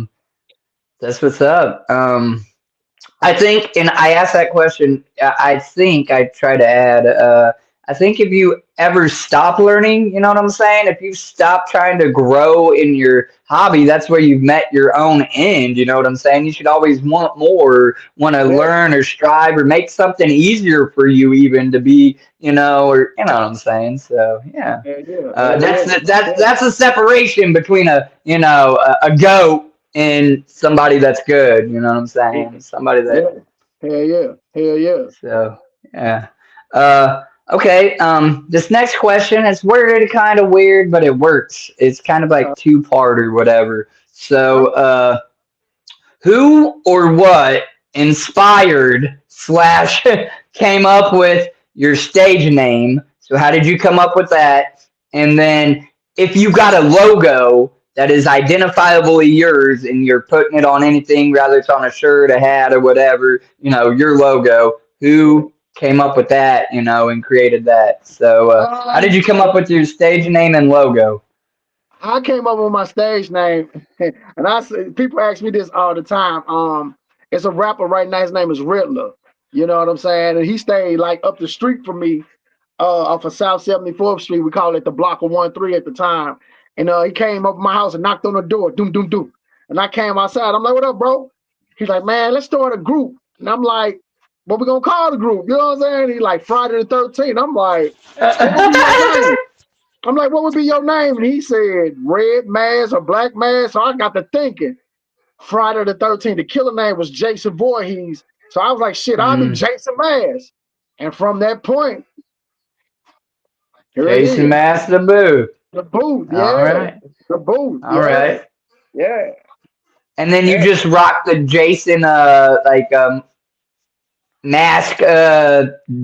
That's what's up. I think, and I asked that question. I think I try to add. I think if you ever stop learning, you know what I'm saying. If you stop trying to grow in your hobby, that's where you've met your own end. You know what I'm saying. You should always want more, want to Yeah, learn or strive or make something easier for you, even to be, or you know what I'm saying. So yeah, yeah, yeah, yeah, yeah, that's a separation between a goat and somebody that's good. You know what I'm yeah, saying? Somebody that. yeah. Hell yeah, hell yeah. So yeah. Okay. This next question is worded kind of weird, but it works. It's kind of like two part or whatever. So who or what inspired slash came up with your stage name? So how did you come up with that? And then if you got a logo that is identifiably yours and you're putting it on anything, rather it's on a shirt, a hat, or whatever, your logo, who came up with that, and created that? So how did you come up Well, with your stage name and logo? I came up with my stage name, and people ask me this all the time. It's a rapper right now. His name is Riddler. You know what I'm saying? And he stayed like up the street from me. off of South 74th Street. We call it the block of 1-3 at the time. And he came up to my house and knocked on the door, doom, doom, doom. And I came outside. I'm like, what up, bro? He's like, man, let's start a group. And I'm like, what we gonna call the group? You know what I'm saying? He's like, Friday the 13th. I'm like, what would be your name? I'm like, what would be your name? And he said, Red Mask or Black Mask. So I got to thinking, Friday the 13th. The killer name was Jason Voorhees. So I was like, shit, I'll be Jason Mask. And from that point, here Jason Mask the Booth. The Booth, yeah. All right. The Booth, All right. Yeah. And then you just rock the Jason mask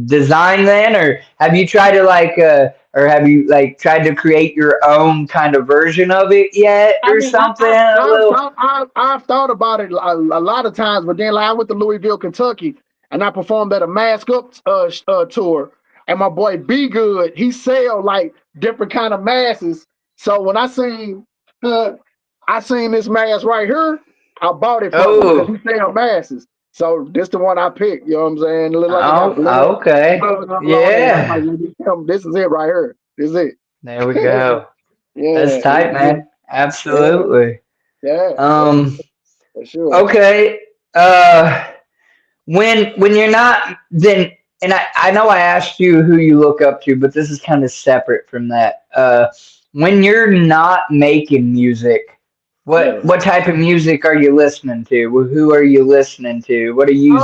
design then, or have you tried to tried to create your own kind of version of it yet, or something? I've thought about it a lot of times, but then like, I went to Louisville, Kentucky, and I performed at a Mask Up tour, and my boy B Good, he sell like different kind of masks. So when I seen this mask right here, I bought it from him because he sell masks. So this the one I picked, you know what I'm saying? Okay. Yeah. This is it right here. This is it. There we go. Yeah. That's tight, man. Absolutely. Yeah. For sure. Okay. When you're not then, and I know I asked you who you look up to, but this is kind of separate from that. When you're not making music, what type of music are you listening to? Who are you listening to? What are your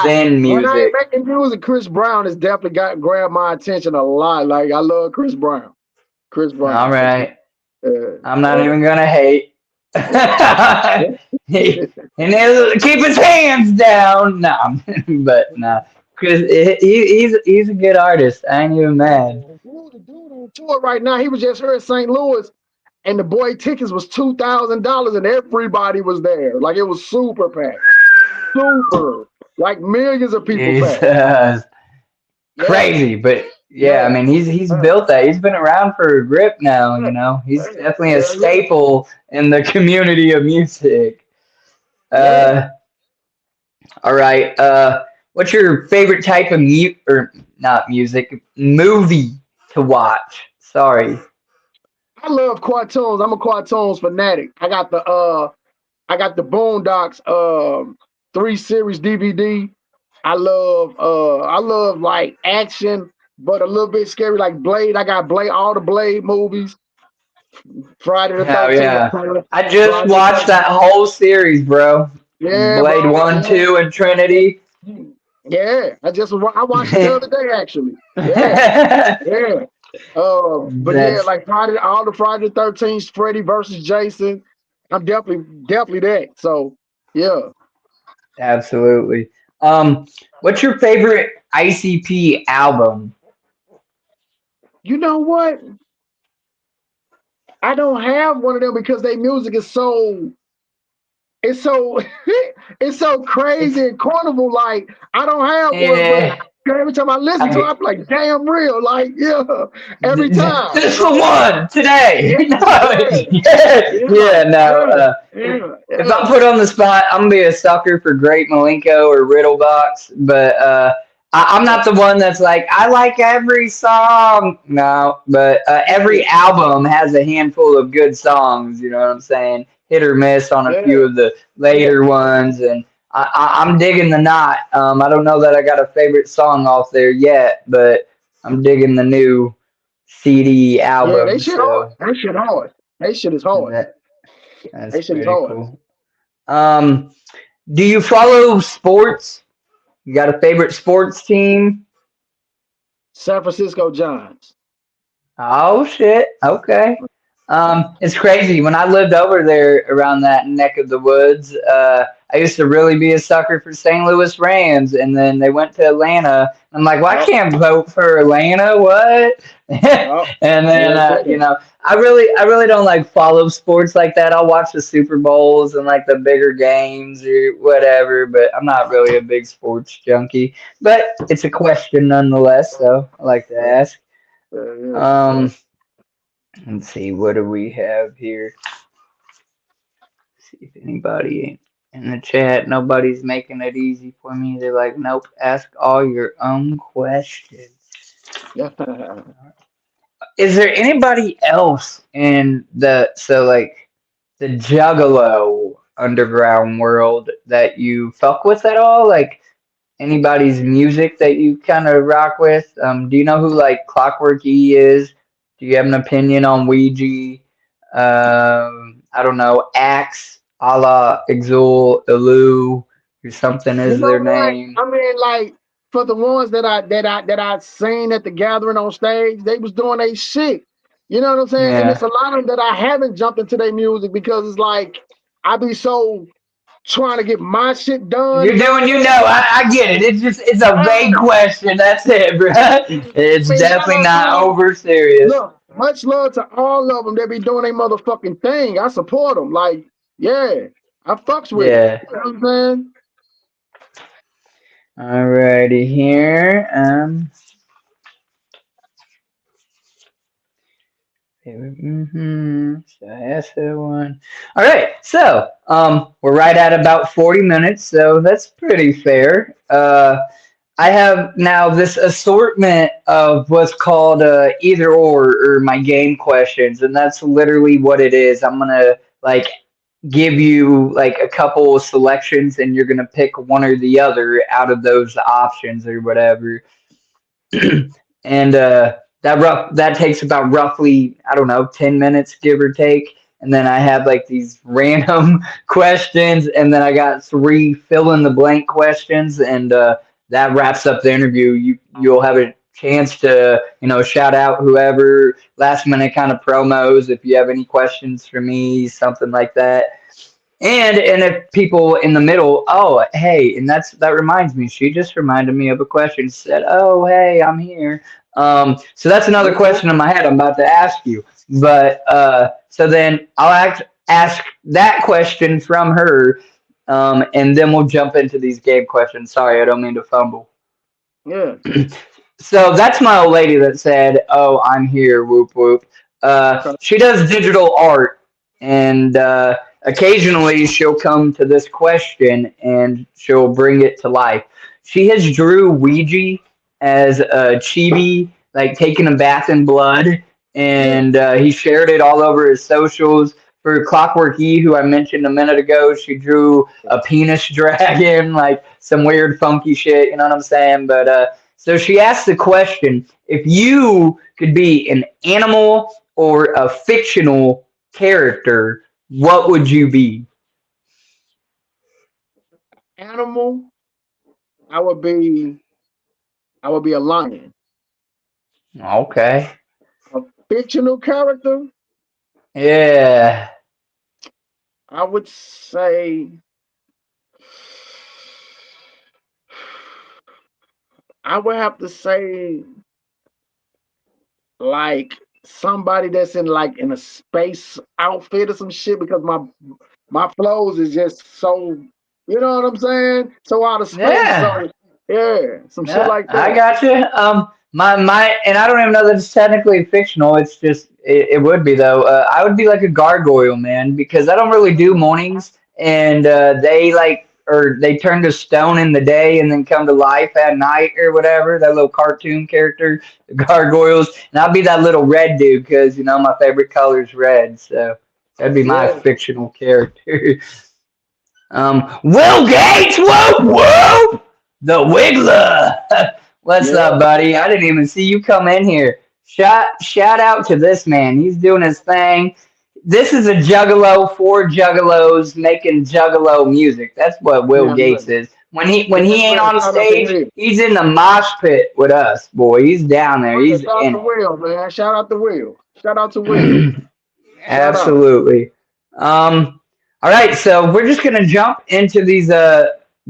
Zen music? When I ain't making music, Chris Brown has definitely grabbed my attention a lot. Like I love Chris Brown. All right. I'm not even gonna hate. And he'll keep his hands down. No, but no. Chris, he's a good artist. I ain't even mad. The dude on tour right now, he was just here in St. Louis. And the boy tickets was $2,000 and everybody was there. Like it was super packed. Super. Like millions of people packed. Crazy, but I mean he's built that. He's been around for a grip now, you know. He's definitely a staple in the community of music. All right. What's your favorite type of movie to watch? Sorry. I love cartoons. I'm a cartoons fanatic. I got the Boondocks 3-series DVD. I love like action, but a little bit scary, like Blade. I got all the Blade movies. Friday the 13th. Yeah. I just watched that whole series, bro. Yeah, Blade 1, 2, and Trinity. Yeah, I watched it the other day actually. Yeah. But like all the Friday the 13th, Freddy versus Jason. I'm definitely that. So yeah. Absolutely. What's your favorite ICP album? You know what? I don't have one of them because their music is so it's so crazy and carnival. Like I don't have one, but every time I listen to it, I'm like, damn real. Like, every time. This is the one today. If I'm put on the spot, I'm gonna be a sucker for Great Malenko or Riddlebox, but I'm not the one that's like, I like every song. No, but every album has a handful of good songs, you know what I'm saying? Hit or miss on a few of the later ones, and I'm digging the knot. I don't know that I got a favorite song off there yet, but I'm digging the new CD album. Yeah, they shit hard. That shit hard. That shit is hard. That's pretty cool. Do you follow sports? You got a favorite sports team? San Francisco Giants. Oh shit. Okay. It's crazy. When I lived over there around that neck of the woods, I used to really be a sucker for St. Louis Rams, and then they went to Atlanta. I'm like, well, I can't vote for Atlanta. What? And then I really don't like follow sports like that. I'll watch the Super Bowls and like the bigger games or whatever, but I'm not really a big sports junkie. But it's a question nonetheless, so I like to ask. Let's see, what do we have here? See if anybody in the chat. Nobody's making it easy for me. They're like, nope, ask all your own questions. Is there anybody else in the Juggalo underground world that you fuck with at all? Like anybody's music that you kind of rock with? Do you know who like Clockwork E is? Do you have an opinion on Ouija? I don't know, Axe, a la Exul, Elu, or something You is know their what? name. I mean, like for the ones that I seen at the gathering on stage, they was doing a shit. You know what I'm saying? And it's Yeah. a lot of them that I haven't jumped into their music because it's like I be so trying to get my shit done. You're You know doing, what you I'm know, saying? I get it. It's a vague Ah, question. That's it, bro. It's I mean, shout definitely out to not them. over serious. Look, much love to all of them. They be doing their motherfucking thing. I support them. Like, yeah, I fucks with it. Yeah. You know what I'm saying? Alrighty here. So that's the one. All right. So, we're right at about 40 minutes, so that's pretty fair. I have now this assortment of what's called either or my game questions, and that's literally what it is. I'm gonna like give you like a couple of selections, and you're gonna pick one or the other out of those options or whatever. And that takes about roughly, I don't know, 10 minutes give or take. And then I have like these random questions, and then I got three fill in the blank questions, and that wraps up the interview. You'll have a chance to shout out whoever, last minute kind of promos if you have any questions for me, something like that. And if people in the middle, oh hey, and that reminds me, she just reminded me of a question. She said, oh hey, I'm here. So that's another Yeah. question in my head I'm about to ask you. But so then ask that question from her, and then we'll jump into these game questions. Sorry, I don't mean to fumble. Yeah. So that's my old lady that said, "Oh, I'm here." Whoop whoop. Okay. She does digital art, and occasionally she'll come to this question and she'll bring it to life. She has drew Ouija as a chibi, like taking a bath in blood, Yeah. and he shared it all over his socials. For Clockwork E, who I mentioned a minute ago, she drew a penis dragon, like some weird funky shit. You know what I'm saying? But so she asked the question, if you could be an animal or a fictional character, what would you be? Animal, I would be I would be a lion. Okay. A fictional character, Yeah. I would say I would have to say like somebody that's in like in a space outfit or some shit because my flows is just so you know what I'm saying? So out of space. Yeah. So yeah, some shit Yeah, like I that. got you. My, and I don't even know that it's technically fictional. It's just, it would be though. I would be like a gargoyle, man, because I don't really do mornings, and they like, or they turn to stone in the day and then come to life at night or whatever. That little cartoon character, the gargoyles, and I'll be that little red dude because my favorite color is red, so that'd be my Yeah. fictional character. Will Gates, whoop whoop, the Wiggler. What's Yeah. up, buddy? I didn't even see you come in here. Shout out to this man. He's doing his thing. This is a juggalo for juggalos making juggalo music. That's what Will Yeah, Gates man. is. When he Yeah, ain't man. on Shout out to stage, Will. he's in the mosh pit with us, boy. He's down there. Yeah, He's shout out in to it. Will, man. Shout out to Will. Shout out to Will. Shout out. Absolutely. All right, so we're just gonna jump into these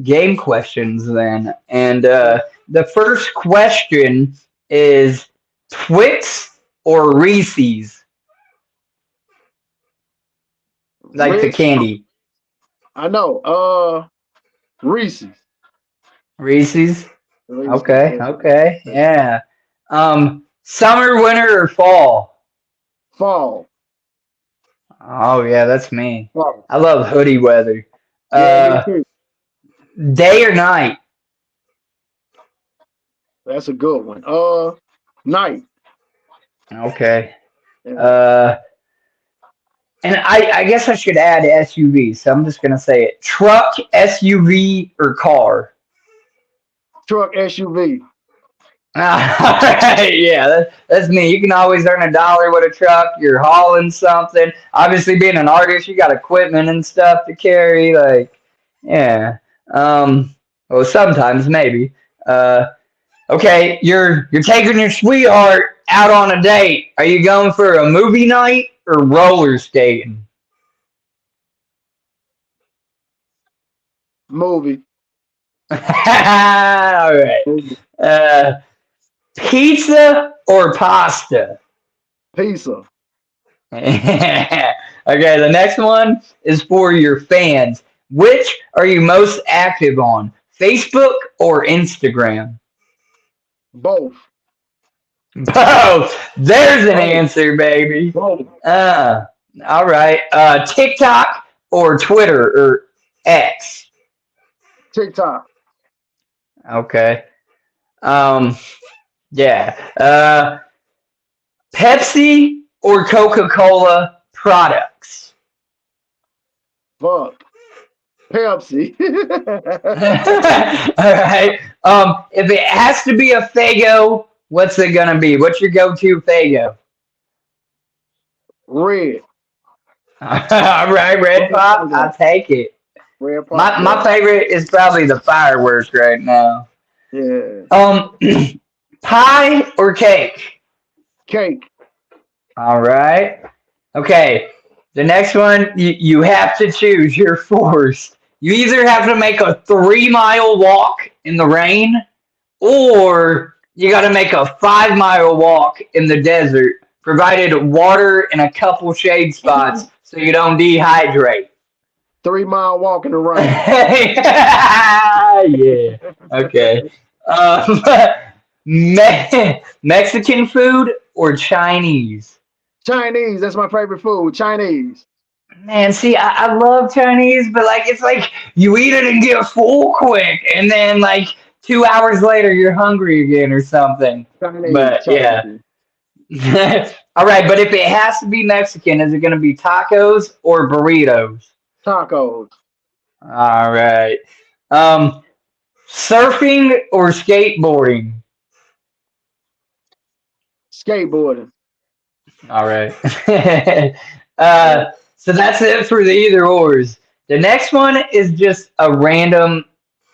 game questions then, and the first question is Twix or Reese's, like the Reese, candy. I know. Reese's. Reese's. Reese's. Okay, Yeah. okay, yeah. Summer, winter, or fall? Fall. Oh yeah, that's me. Fall. I love hoodie weather. Yeah, me Uh, too. day or night? That's a good one. Night. Okay. Yeah. And I guess I should add SUV, so I'm just gonna say it: truck, SUV, or car. Truck, SUV. Yeah, that's me. You can always earn $1 with a truck. You're hauling something. Obviously, being an artist, you got equipment and stuff to carry. Like, yeah. Well, sometimes maybe. Uh, okay, you're taking your sweetheart out on a date. Are you going for a movie night or roller skating? Movie. All right. Movie. Uh, pizza or pasta? Pizza. Okay, the next one is for your fans. Which are you most active on? Facebook or Instagram? Both. Both. There's an Both. answer, baby. Both. All right. TikTok or Twitter or X? TikTok. Okay. Um, yeah. Pepsi or Coca-Cola products? Fuck. Pepsi. All right. If it has to be a Fago, what's it gonna be? What's your go-to Fago? Red. All right, Red Pop. I'll take it. Red pop. My favorite is probably the fireworks right now. Yeah. Pie or cake? Cake. All right. Okay. The next one, you have to choose. You're forced. You either have to make a 3-mile walk in the rain, or you got to make a 5-mile walk in the desert, provided water and a couple shade spots so you don't dehydrate. 3-mile walk in the rain. Yeah. Okay. Um, Mexican food or Chinese? Chinese. That's my favorite food. Chinese. Man, see, I love Chinese, but like it's like you eat it and get full quick, and then like 2 hours later you're hungry again or something. Chinese. But Chinese. yeah. All right, but if it has to be Mexican, is it going to be tacos or burritos? Tacos. All right. Surfing or skateboarding? Skateboarding. All right. So that's it for the either ors. The next one is just a random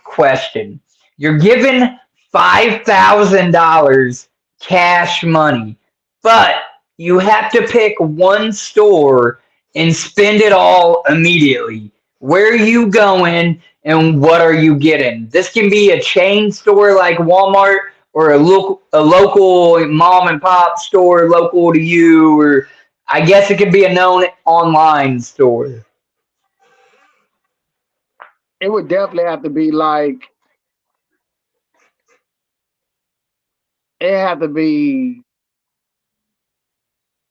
question. You're given $5,000 cash money, but you have to pick one store and spend it all immediately. Where are you going and what are you getting? This can be a chain store like Walmart or a local mom and pop store local to you, or I guess it could be a known online store. It would definitely have to be like, it have to be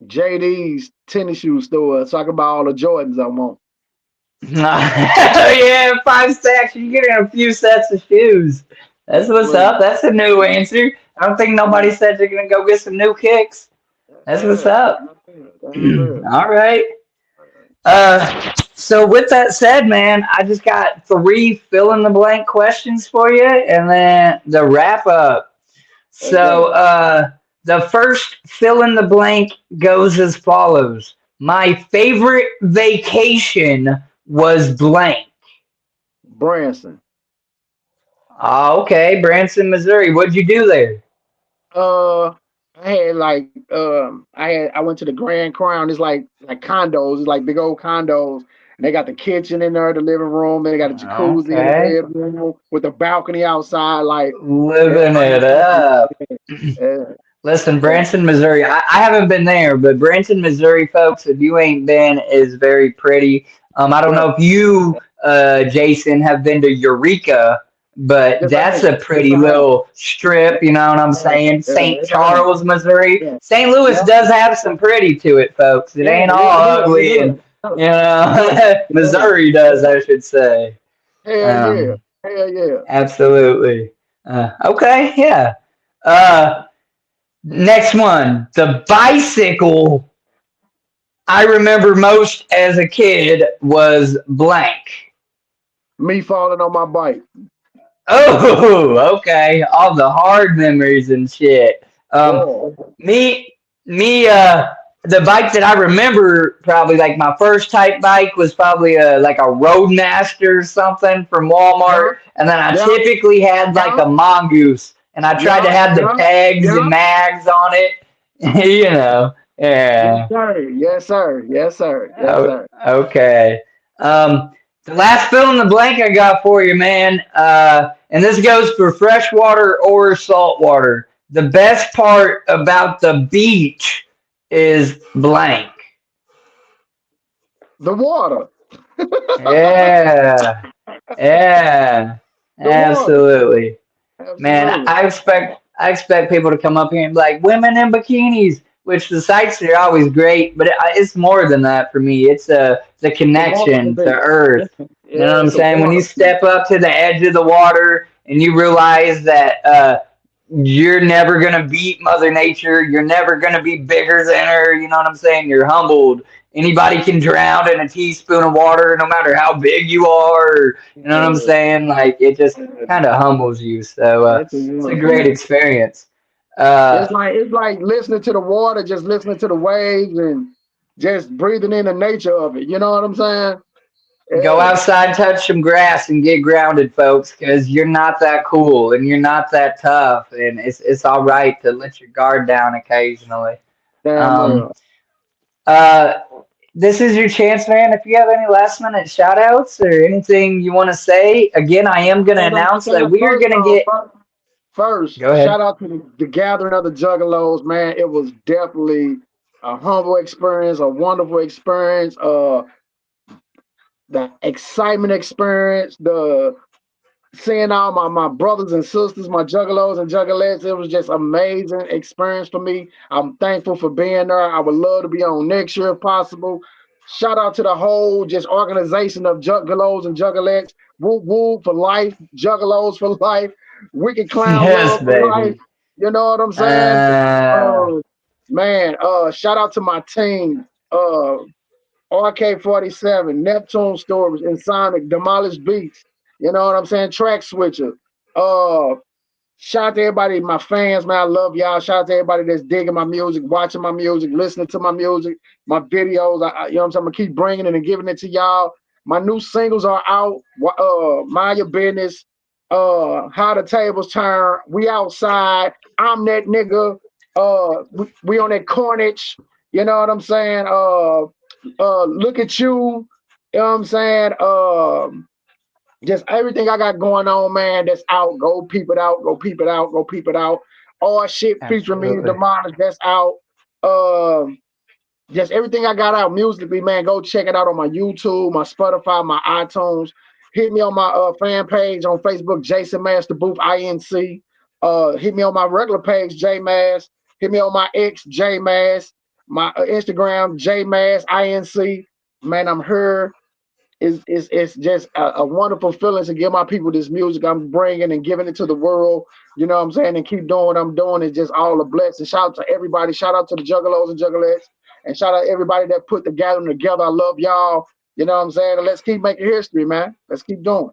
JD's tennis shoe store so I can buy all the Jordans I want. Yeah, 5 stacks. You're getting a few sets of shoes. That's what's up. That's a new answer. I don't think nobody said they're gonna go get some new kicks. That's what's up. All right. So with that said, man, I just got 3 fill in the blank questions for you, and then the wrap up. So the first fill in the blank goes as follows. My favorite vacation was blank. Branson. Oh, okay, Branson, Missouri. What'd you do there? I had like I went to the Grand Crown. It's like condos. It's like big old condos. And they got the kitchen in there, the living room. They got a jacuzzi in the bedroom with a balcony outside. Like living it up. Yeah. Listen, Branson, Missouri. I haven't been there, but Branson, Missouri, folks, if you ain't been, is very pretty. I don't know if you, Jason, have been to Eureka, but that's a pretty little strip. You know what I'm saying? St. Charles, Missouri. St. Louis does have some pretty to it, folks. It ain't all ugly, and you know, Missouri does, I should say. Hell yeah. Absolutely. Okay, yeah. Next one, the bicycle I remember most as a kid was blank. Me falling on my bike. Oh, okay. All the hard memories and shit. Yeah. Me, me, the bike that I remember probably like my first type bike was probably like a Roadmaster or something from Yeah. Walmart, and then I Yeah. typically had like Yeah. a Mongoose, and I tried to Yeah. have the Yeah. pegs and Yeah. mags on it, you know. Yes, Yeah. sir. Yes, sir. Yes, sir. Yes, Oh, sir. okay. The last fill in the blank I got for you, man. And this goes for freshwater or saltwater. The best part about the beach is blank. The water. Yeah. Yeah. The water. Absolutely. Man, Absolutely. I expect people to come up here and be like women in bikinis, which the sights are always great, but it's more than that for me. It's the The water connection to debate. Earth. You know what Yeah, I'm it's the saying? When you water. step up to the edge of the water and you realize that you're never gonna beat Mother Nature, you're never gonna be bigger than her. You know what I'm saying? You're humbled. Anybody can drown in a teaspoon of water, no matter how big you are. You know what I'm saying? Like it just kind of humbles you. So It's a it's a water. great experience. Uh, It's like listening to the water, just listening to the waves and just breathing in the nature of it. You know what I'm saying? Go Yeah. outside, touch some grass, and get grounded, folks, because you're not that cool and you're not that tough, and it's all right to let your guard down occasionally. Damn Um, real. uh, this is your chance, man. If you have any last minute shout outs or anything you want to say, again, I am going to And I'm announce that saying we are going to get. first, Go ahead. shout out to the gathering of the Juggalos, man. It was definitely a humble experience, a wonderful experience. The excitement experience, the seeing all my brothers and sisters, my juggalos and juggalettes, it was just amazing experience for me. I'm thankful for being there. I would love to be on next year if possible. Shout out to the whole just organization of juggalos and juggalettes. Whoop whoop for life, juggalos for life, wicked clown Yes, love for life. baby. You know what I'm saying? Uh, Uh man, shout out to my team. RK47, Neptune Storage, Insonic, Demolish Beats. You know what I'm saying? Track Switcher. Uh, Shout out to everybody, my fans, man. I love y'all. Shout out to everybody that's digging my music, watching my music, listening to my music, my videos. You know what I'm saying? I'm gonna keep bringing it and giving it to y'all. My new singles are out. Mind Your Business. How the Tables Turn. We Outside. I'm That Nigga. We on that Corniche. You know what I'm saying? Look at You. You know what I'm saying? Just everything I got going on, man, that's out. Go peep it out. Go peep it out. Go peep it out. All shit featuring me, absolutely. Demonic, that's out. Um, just everything I got out musically, man. Go check it out on my YouTube, my Spotify, my iTunes. Hit me on my fan page on Facebook, Jason Master Booth INC. Hit me on my regular page, J Mass. Hit me on my X, J Mass. My Instagram, J Mass INC. Man, I'm here. It's just a wonderful feeling to give my people this music I'm bringing and giving it to the world. You know what I'm saying? And keep doing what I'm doing. It's just all a blessing. Shout out to everybody. Shout out to the juggalos and juggalettes. And shout out to everybody that put the gathering together. I love y'all. You know what I'm saying? And let's keep making history, man. Let's keep doing.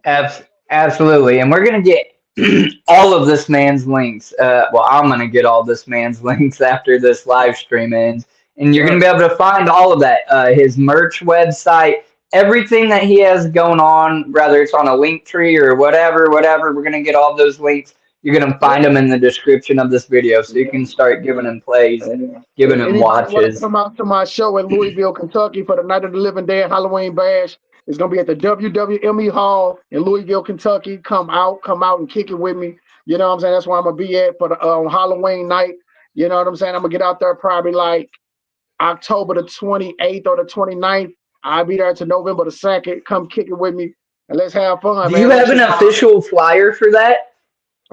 Absolutely. And we're going to get all of this man's links. Well, I'm going to get all this man's links after this live stream ends. And you're going Yeah. to be able to find all of that. His merch website, everything that he has going on, whether it's on a link tree or whatever, we're going to get all those links. You're going to find Yeah. them in the description of this video. So you can start Yeah. giving him plays, giving If him anybody want to watches. come out to my show in Louisville, Kentucky for the Night of the Living Dead Halloween Bash, it's gonna be at the WWME Hall in Louisville, Kentucky. Come out and kick it with me. You know what I'm saying? That's where I'm gonna be at for the Halloween night. You know what I'm saying? I'm gonna get out there probably like October the 28th or the 29th. I'll be there to November the 2nd. Come kick it with me and let's have fun, Do you man. have Let's an just official flyer for that?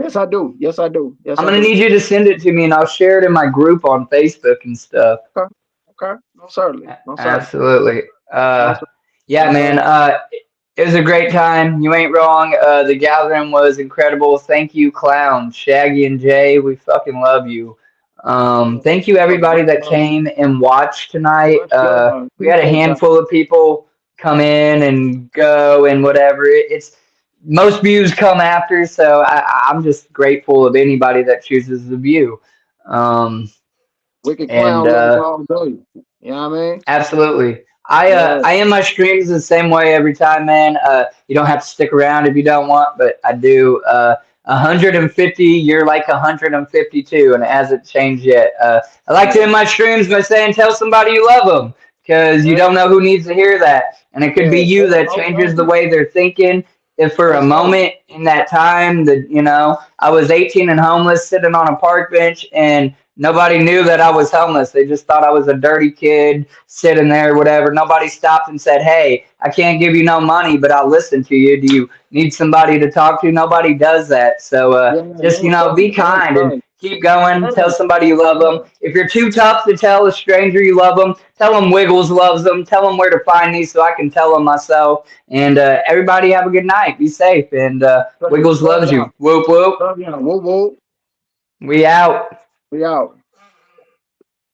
yes, I do. Yes, I do. Yes, I'm I going to do. need you to send it to me and I'll share it in my group on Facebook and stuff. Okay. Okay. No, certainly. No, certainly. Absolutely. No, sir. Yeah, No, man. certainly. It was a great time. You ain't wrong. The gathering was incredible. Thank you, clowns, Shaggy and Jay. We fucking love you. Thank you everybody that came and watched tonight. We had a Appreciate that. handful of people come in and go and whatever. It's most views come after, so I'm just grateful of anybody that chooses the view. Um, Wicked and clown love all day. You know what I mean? Absolutely. Yeah. I end my streams the same way every time, man. You don't have to stick around if you don't want, but I do. 150, you're like 152, and it hasn't changed yet. I like to end my streams by saying, "Tell somebody you love them," because you Yeah. don't know who needs to hear that, and it could be Yeah. you that changes the way they're thinking. If for a That's right. moment in that time that I was 18 and homeless, sitting on a park bench, and nobody knew that I was homeless. They just thought I was a dirty kid sitting there, whatever. Nobody stopped and said, "Hey, I can't give you no money, but I'll listen to you. Do you need somebody to talk to?" Nobody does that. So Yeah, just, that's right. be That's kind and right. keep going. Tell Yeah. somebody you love them. Yeah. If you're too tough to tell a stranger you love them, tell them Wiggles loves them. Tell them where to find me so I can tell them myself. And everybody have a good night. Be safe. And Wiggles Love loves you. y'all. Whoop, whoop. Love y'all. Whoop, whoop. We out. We out.